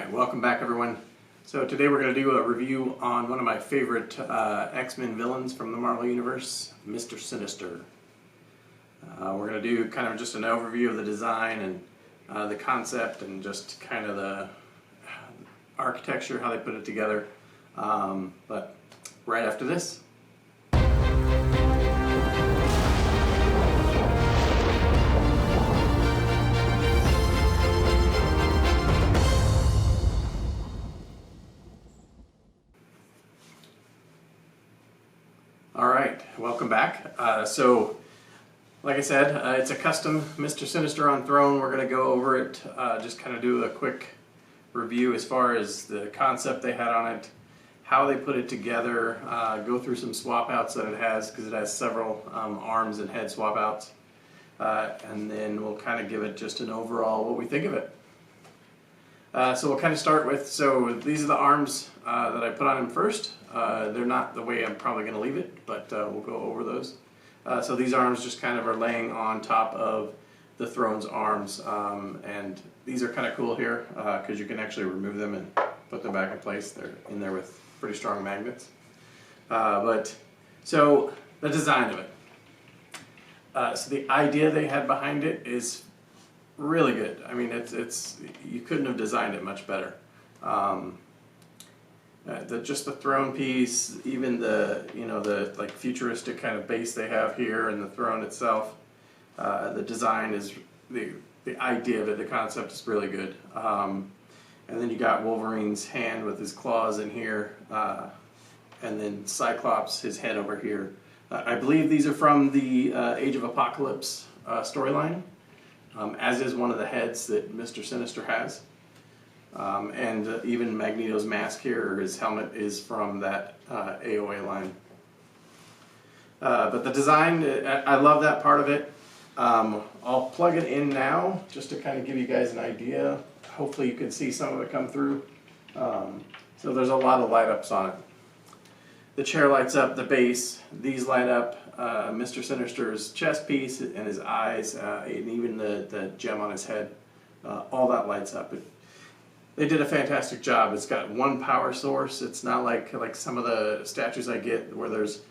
Alright, welcome back everyone. So today we're going to do a review on one of my favorite X-Men villains from the Marvel Universe, Mr. Sinister. We're going to do kind of just an overview of the design and the concept and just kind of the architecture, how they put it together. But right after this. Alright, welcome back. So, like I said, it's a custom Mr. Sinister on Throne. We're going to go over it, just kind of do a quick review as far as the concept they had on it, how they put it together, go through some swap outs that it has, because it has several arms and head swap outs, and then we'll kind of give it just an overall what we think of it. So we'll kind of start with, so these are the arms that I put on him first. They're not the way I'm probably going to leave it, but we'll go over those. So these arms just kind of are laying on top of the Throne's arms, and these are kind of cool here because you can actually remove them and put them back in place. They're in there with pretty strong magnets. So the design of it. So the idea they had behind it is really good. I mean, it's you couldn't have designed it much better. Just the throne piece, even the the like futuristic kind of base they have here, and the throne itself. The design is the idea of it, the concept is really good. And then you got Wolverine's hand with his claws in here, and then Cyclops, his head over here. I believe these are from the Age of Apocalypse storyline. As is one of the heads that Mr. Sinister has. And even Magneto's mask here, or his helmet, is from that AOA line. But the design, I love that part of it. I'll plug it in now, just to kind of give you guys an idea. Hopefully you can see some of it come through. So there's a lot of light ups on it. The chair lights up, the base, these light up. Mr. Sinister's chest piece and his eyes, and even the gem on his head, all that lights up. They did a fantastic job. It's got one power source. It's not like some of the statues I get where there's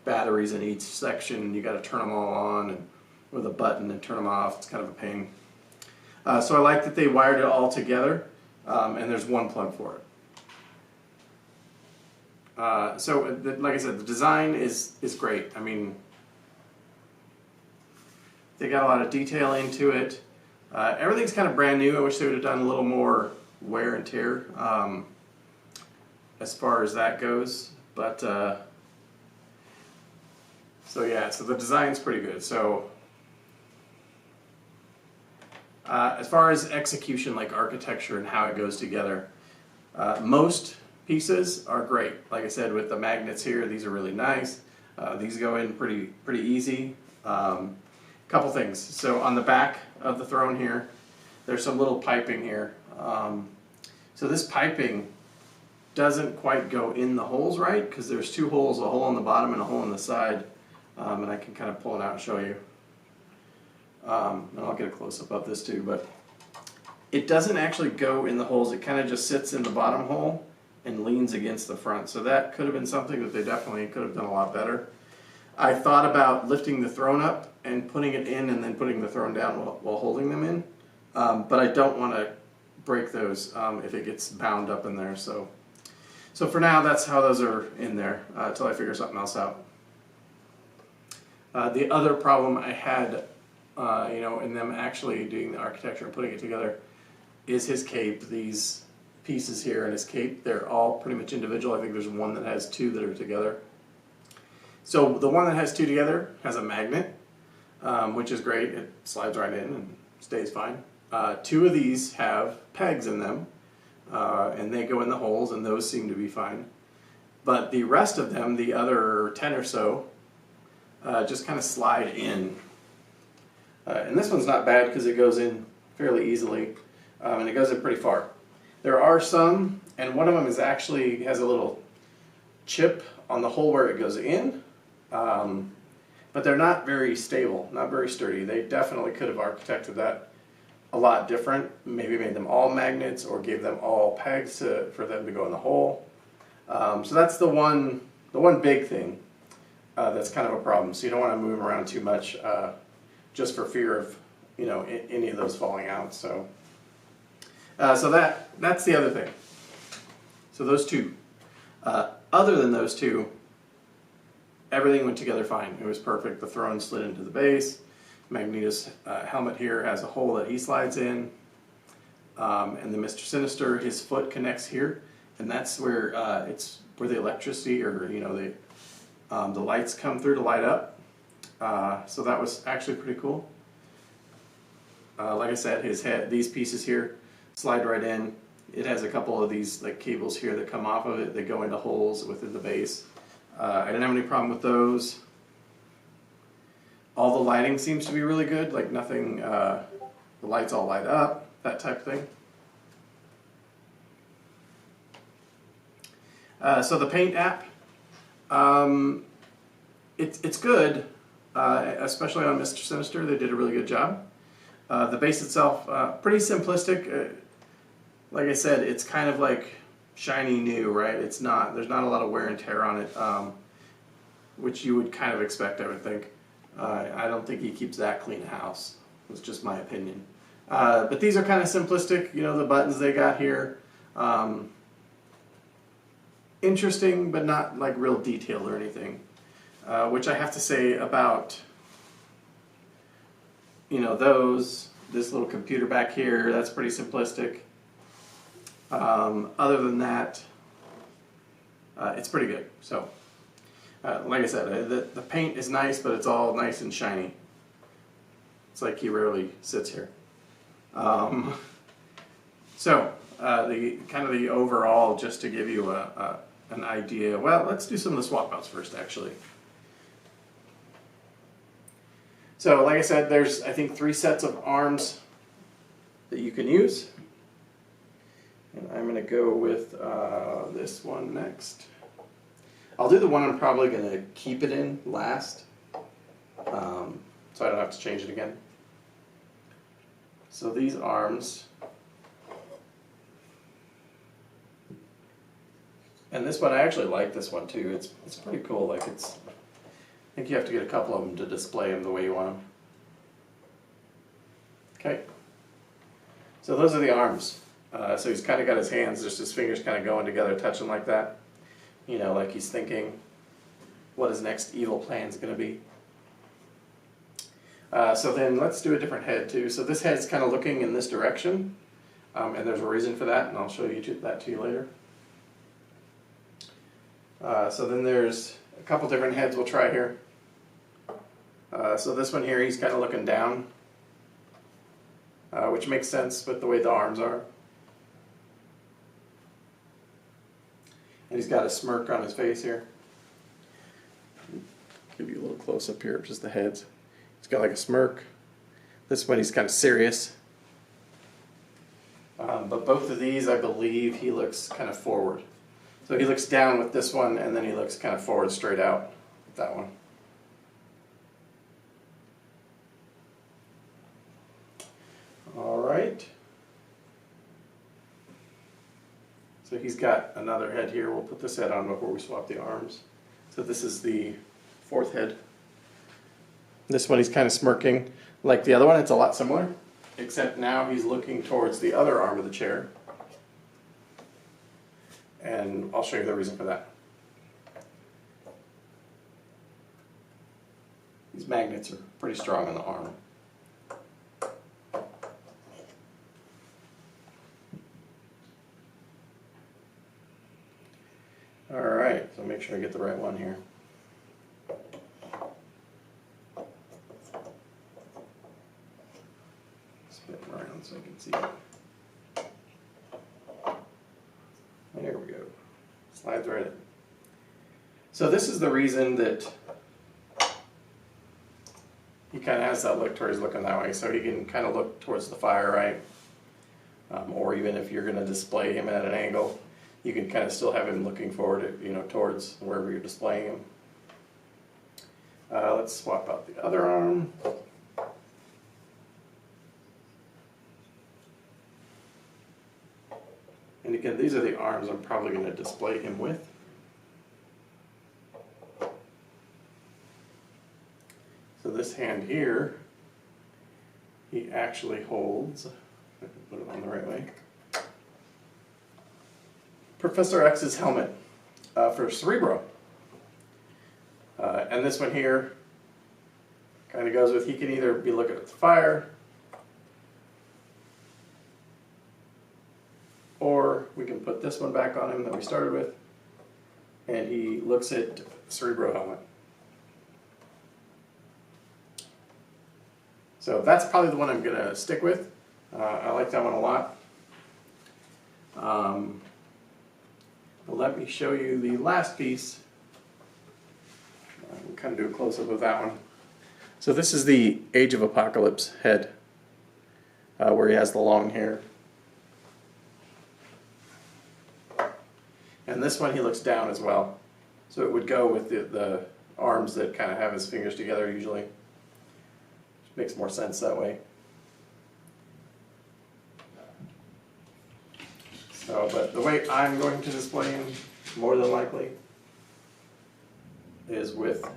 batteries in each section and you got to turn them all on and with a button and turn them off. It's kind of a pain. So I like that they wired it all together, and there's one plug for it. Like I said, the design is great. I mean, they got a lot of detail into it. Everything's kind of brand new. I wish they would have done a little more wear and tear as far as that goes. But so the design's pretty good. So as far as execution, like architecture and how it goes together, most pieces are great. Like I said, with the magnets here, these are really nice. These go in pretty easy. Couple things. So on the back of the throne here, there's some little piping here. So this piping doesn't quite go in the holes right, because there's two holes, a hole on the bottom and a hole on the side. And I can kind of pull it out and show you. And I'll get a close-up of this too, but it doesn't actually go in the holes. It kind of just sits in the bottom hole and leans against the front. So that could have been something that they definitely could have done a lot better. I thought about lifting the throne up and putting it in and then putting the throne down while holding them in. But I don't want to break those if it gets bound up in there. So for now, that's how those are in there until I figure something else out. The other problem I had, in them actually doing the architecture and putting it together, is his cape. These pieces here in his cape, they're all pretty much individual. I think there's one that has two that are together. So the one that has two together has a magnet, which is great. It slides right in and stays fine. Two of these have pegs in them, and they go in the holes, and those seem to be fine. But the rest of them, the other 10 or so, just kind of slide in. And this one's not bad because it goes in fairly easily, and it goes in pretty far. There are some, and one of them is actually has a little chip on the hole where it goes in, but they're not very stable, not very sturdy. They definitely could have architected that a lot different. Maybe made them all magnets or gave them all pegs for them to go in the hole. So that's the one big thing that's kind of a problem. So you don't want to move them around too much just for fear of any of those falling out. So that's the other thing. So those two. Other than those two, everything went together fine. It was perfect. The throne slid into the base. Magneto's helmet here has a hole that he slides in. And the Mr. Sinister, his foot connects here. And that's where it's where the electricity or the lights come through to light up. So that was actually pretty cool. Like I said, his head, these pieces here slide right in. It has a couple of these like cables here that come off of it that go into holes within the base. I didn't have any problem with those. All the lighting seems to be really good, like nothing, the lights all light up, that type of thing. So the paint app, it's good, especially on Mr. Sinister. They did a really good job. The base itself, pretty simplistic. Like I said, it's kind of like shiny new, right? There's not a lot of wear and tear on it, which you would kind of expect, I would think. I don't think he keeps that clean a house. It's just my opinion. But these are kind of simplistic, the buttons they got here. Interesting, but not like real detailed or anything. Which I have to say about, this little computer back here, that's pretty simplistic. Other than that, it's pretty good. So, like I said, the paint is nice, but it's all nice and shiny. It's like he rarely sits here. So, the overall, just to give you an idea. Well, let's do some of the swap outs first, actually. So, like I said, there's I think 3 sets of arms that you can use. And I'm going to go with this one next. I'll do the one I'm probably going to keep it in last, so I don't have to change it again. So these arms, and this one, I actually like this one too. It's pretty cool. Like I think you have to get a couple of them to display them the way you want them. Okay. So those are the arms. So he's kind of got his hands, just his fingers kind of going together, touching like that. Like he's thinking what his next evil plan is going to be. So then let's do a different head too. So this head's kind of looking in this direction, and there's a reason for that, and I'll show that to you later. So then there's a couple different heads we'll try here. So this one here, he's kind of looking down, which makes sense with the way the arms are. And he's got a smirk on his face here. Give you a little close up here, just the heads. He's got like a smirk. This one he's kind of serious. But both of these, I believe, he looks kind of forward. So he looks down with this one, and then he looks kind of forward straight out with that one. All right. So he's got another head here. We'll put this head on before we swap the arms. So this is the 4th head. This one he's kind of smirking. Like the other one, it's a lot similar, except now he's looking towards the other arm of the chair. And I'll show you the reason for that. These magnets are pretty strong on the arm. Alright, so make sure I get the right one here. Spin it around so I can see it. There we go. Slides right in. So this is the reason that he kind of has that look towards looking that way, so he can kind of look towards the fire, right? Or even if you're going to display him at an angle, you can kind of still have him looking forward, towards wherever you're displaying him. Let's swap out the other arm. And again, these are the arms I'm probably going to display him with. So this hand here, he actually holds, if I can put it on the right way, Professor X's helmet for Cerebro. And this one here kind of goes with, he can either be looking at the fire, or we can put this one back on him that we started with, and he looks at Cerebro helmet. So that's probably the one I'm going to stick with. I like that one a lot. But let me show you the last piece. We'll kind of do a close-up of that one. So this is the Age of Apocalypse head, where he has the long hair. And this one he looks down as well. So it would go with the arms that kind of have his fingers together usually. Makes more sense that way. So, but the way I'm going to display him, more than likely, is with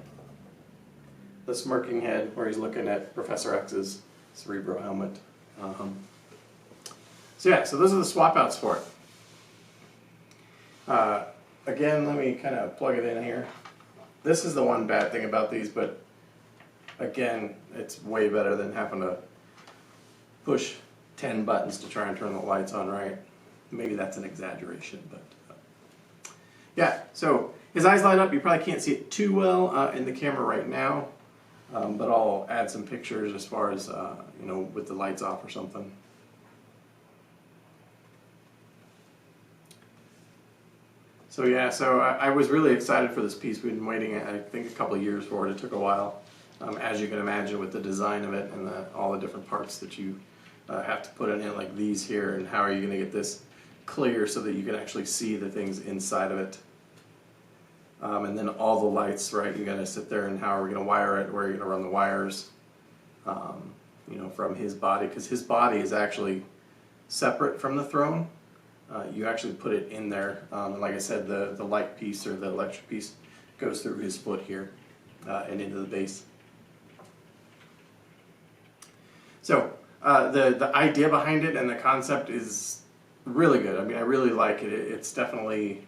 the smirking head where he's looking at Professor X's Cerebro helmet. So yeah, so those are the swap outs for it. Again, let me kind of plug it in here. This is the one bad thing about these, but again, it's way better than having to push 10 buttons to try and turn the lights on, right? Maybe that's an exaggeration, but yeah, so his eyes light up. You probably can't see it too well in the camera right now, but I'll add some pictures as far as, you know, with the lights off or something. So yeah, so I was really excited for this piece. We've been waiting, I think, a couple of years for it. It took a while. As you can imagine, with the design of it and all the different parts that you have to put in it, like these here, and how are you going to get this clear so that you can actually see the things inside of it. And then all the lights, right, you're going to sit there and how are we going to wire it, where are you going to run the wires, you know, from his body, because his body is actually separate from the throne. You actually put it in there, and like I said, the light piece or the electric piece goes through his foot here and into the base. So the idea behind it and the concept is really good. I mean, I really like it. It's definitely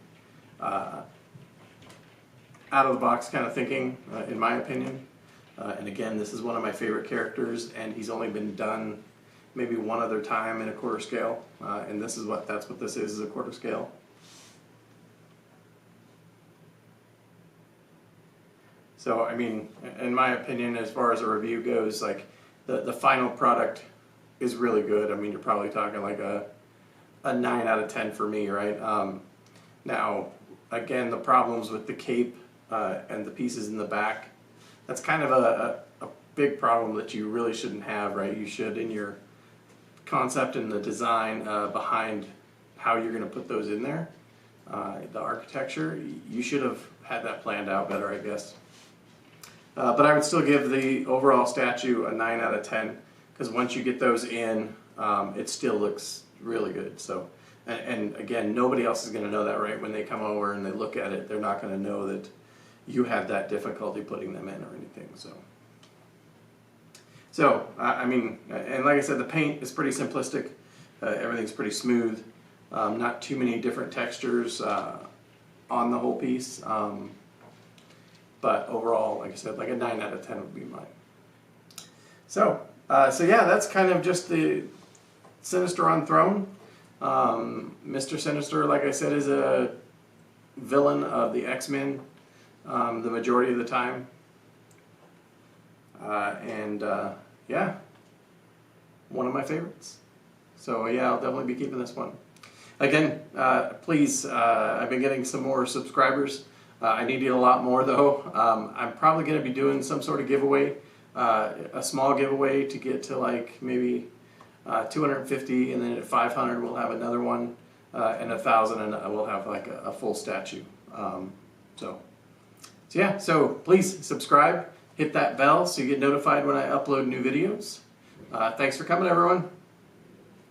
out of the box kind of thinking, in my opinion. And again, this is one of my favorite characters, and he's only been done maybe one other time in a quarter scale, and that's what this is a quarter scale. So I mean, in my opinion, as far as a review goes, like the final product is really good. I mean, you're probably talking like a 9 out of 10 for me, right? Now, again, the problems with the cape and the pieces in the back, that's kind of a big problem that you really shouldn't have, right? You should, in your concept and the design behind how you're going to put those in there, the architecture, you should have had that planned out better, I guess. But I would still give the overall statue a 9 out of 10, because once you get those in, it still looks really good. So, and again, nobody else is going to know that, right? When they come over and they look at it, they're not going to know that you had that difficulty putting them in or anything. So I mean, and like I said, the paint is pretty simplistic. Everything's pretty smooth. Not too many different textures on the whole piece. But overall, like I said, like a 9 out of 10 would be mine. So yeah, that's kind of just the Sinister on Throne. Mr. Sinister, like I said, is a villain of the X-Men the majority of the time. Yeah, one of my favorites. So yeah, I'll definitely be keeping this one. Again, please, I've been getting some more subscribers. I need to get a lot more though. I'm probably going to be doing some sort of giveaway, a small giveaway to get to like maybe 250, and then at 500 we'll have another one, and 1,000 and we'll have like a full statue. So yeah, so please subscribe, hit that bell so you get notified when I upload new videos. Thanks for coming, everyone.